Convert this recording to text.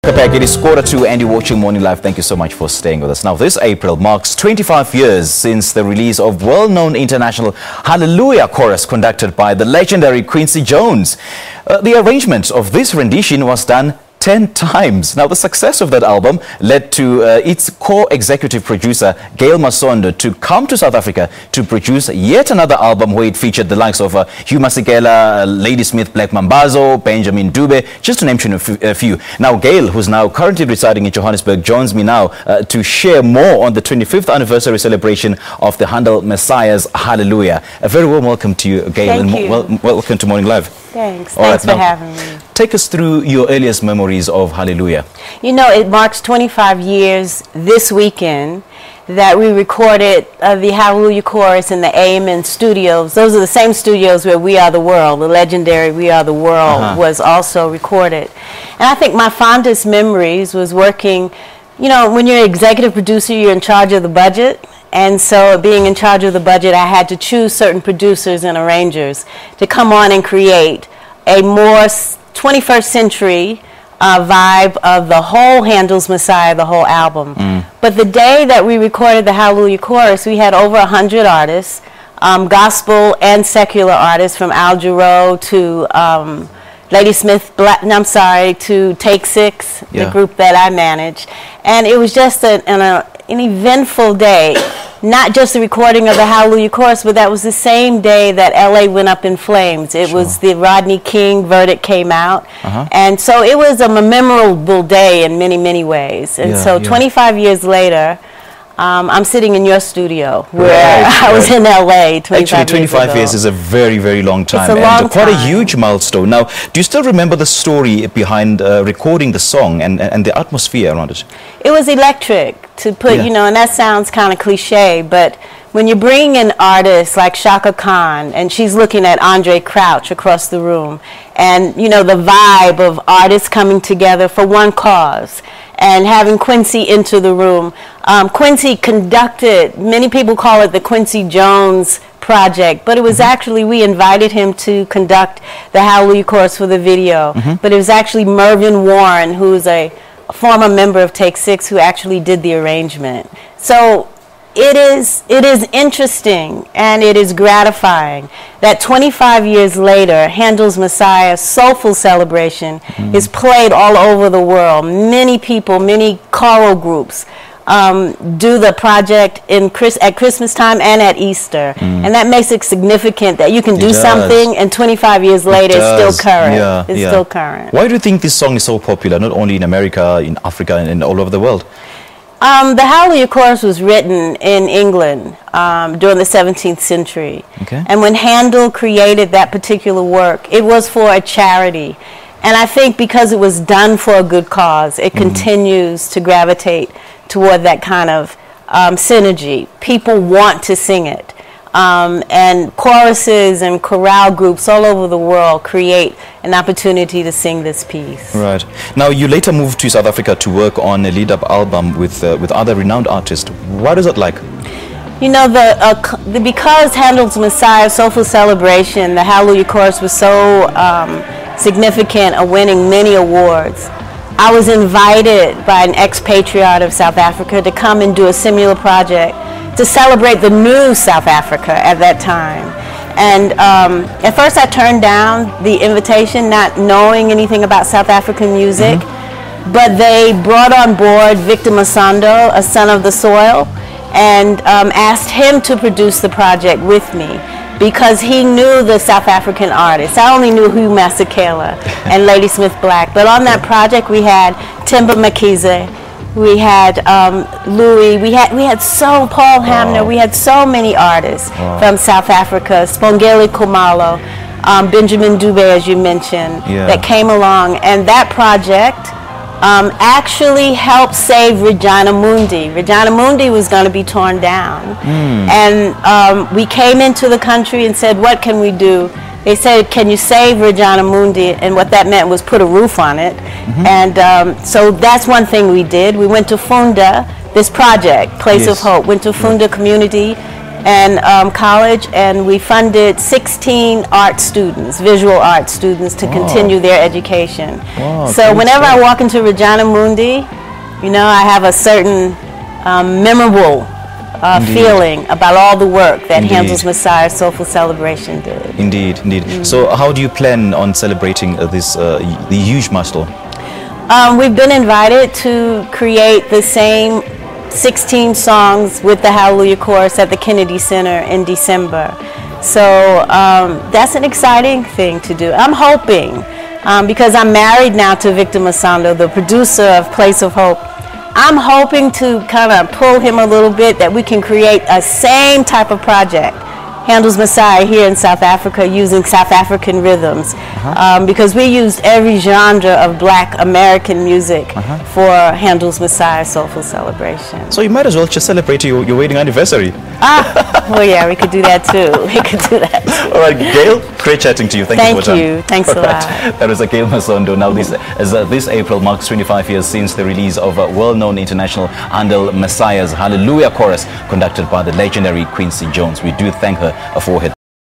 It is 2:45 and you're watching Morning Live. Thank you so much for staying with us. Now, this April marks 25 years since the release of well-known international Hallelujah chorus conducted by the legendary Quincy Jones. The arrangement of this rendition was done 10 times. Now, the success of that album led to its co-executive producer, Gail Masondo, to come to South Africa to produce yet another album where it featured the likes of Hugh Masikela, Lady Smith Black Mambazo, Benjamin Dube, just to name a few. Now, Gail, who's now currently residing in Johannesburg, joins me now to share more on the 25th anniversary celebration of the Handel Messiah's Hallelujah. A very warm welcome to you, Gail. Thank you. Welcome to Morning Live. Thanks. Thanks for having me. Take us through your earliest memories of Hallelujah. You know, it marks 25 years this weekend that we recorded the Hallelujah chorus in the AMN studios. Those are the same studios where We Are the World, the legendary We Are the World, was also recorded. And I think my fondest memories was working, you know, when you're an executive producer, you're in charge of the budget. And so being in charge of the budget, I had to choose certain producers and arrangers to come on and create a more 21st century vibe of the whole Handel's Messiah, the whole album. But the day that we recorded the Hallelujah chorus, we had over 100 artists, gospel and secular artists, from Al Jarreau to Lady Smith Black, to Take Six, the group that I manage. And it was just an eventful day. Not just the recording of the Hallelujah chorus, but that was the same day that LA went up in flames. It was the Rodney King verdict came out. And so it was a memorable day in many, many ways. And so 25 years later, I'm sitting in your studio where I was in LA 25 Actually, 25 years is a very, very long time. It's a long and quite a huge milestone. Now, do you still remember the story behind recording the song and the atmosphere around it? It was electric, to put, you know, and that sounds kind of cliche, but when you're bringing in artists like Chaka Khan, and she's looking at Andre Crouch across the room, and, you know, the vibe of artists coming together for one cause, and having Quincy into the room. Quincy conducted, many people call it the Quincy Jones project, but it was actually, we invited him to conduct the Hallelujah chorus for the video, but it was actually Mervyn Warren, who's a former member of Take Six, who actually did the arrangement. So it is interesting and it is gratifying that 25 years later, Handel's Messiah soulful celebration is played all over the world. Many people, many choral groups do the project at Christmas time and at Easter. And that makes it significant that you can do something and 25 years later it's still current. It's still current. Why do you think this song is so popular, not only in America, in Africa, and all over the world? The Hallelujah chorus was written in England during the 17th century. And when Handel created that particular work, it was for a charity. And I think because it was done for a good cause, it continues to gravitate toward that kind of synergy. People want to sing it. And choruses and chorale groups all over the world create an opportunity to sing this piece. Right. Now, you later moved to South Africa to work on a lead-up album with other renowned artists. What is it like? You know, because Handel's Messiah Soulful Celebration, the Hallelujah chorus was so significant, winning many awards. I was invited by an expatriate of South Africa to come and do a similar project to celebrate the new South Africa at that time. And at first I turned down the invitation, not knowing anything about South African music, but they brought on board Victor Masondo, a son of the soil, and asked him to produce the project with me, because he knew the South African artists. I only knew Hugh Masikela and Lady Smith Black, but on that project we had Timber Makize, we had Louis, we had Paul Hamner, we had so many artists from South Africa, Spongeli Khumalo, Benjamin Dube, as you mentioned, that came along, and that project actually helped save Regina Mundi. Regina Mundi was going to be torn down. And we came into the country and said, what can we do? They said, can you save Regina Mundi? And what that meant was put a roof on it. And so that's one thing we did. We went to Funda, this project, Place of Hope, went to Funda community, and college, and we funded 16 art students, visual art students, to continue their education. Wow, so whenever I walk into Regina Mundi, you know, I have a certain memorable feeling about all the work that Handel's Messiah Soulful Celebration did. Indeed, indeed. So how do you plan on celebrating this the huge milestone? We've been invited to create the same 16 songs with the Hallelujah Chorus at the Kennedy Center in December. So that's an exciting thing to do. I'm hoping, because I'm married now to Victor Masondo, the producer of Place of Hope, I'm hoping to kind of pull him a little bit, that we can create a same type of project, Handel's Messiah, here in South Africa, using South African rhythms, because we used every genre of Black American music for Handel's Messiah Soulful Celebration. So you might as well just celebrate your wedding anniversary. Well, yeah, we could do that too. We could do that too. All right, Gail, great chatting to you. Thank you for your time. Thanks a lot. That was Gail Masondo. Now, this April marks 25 years since the release of a well-known international Handel Messiah's Hallelujah Chorus, conducted by the legendary Quincy Jones. We do thank her for her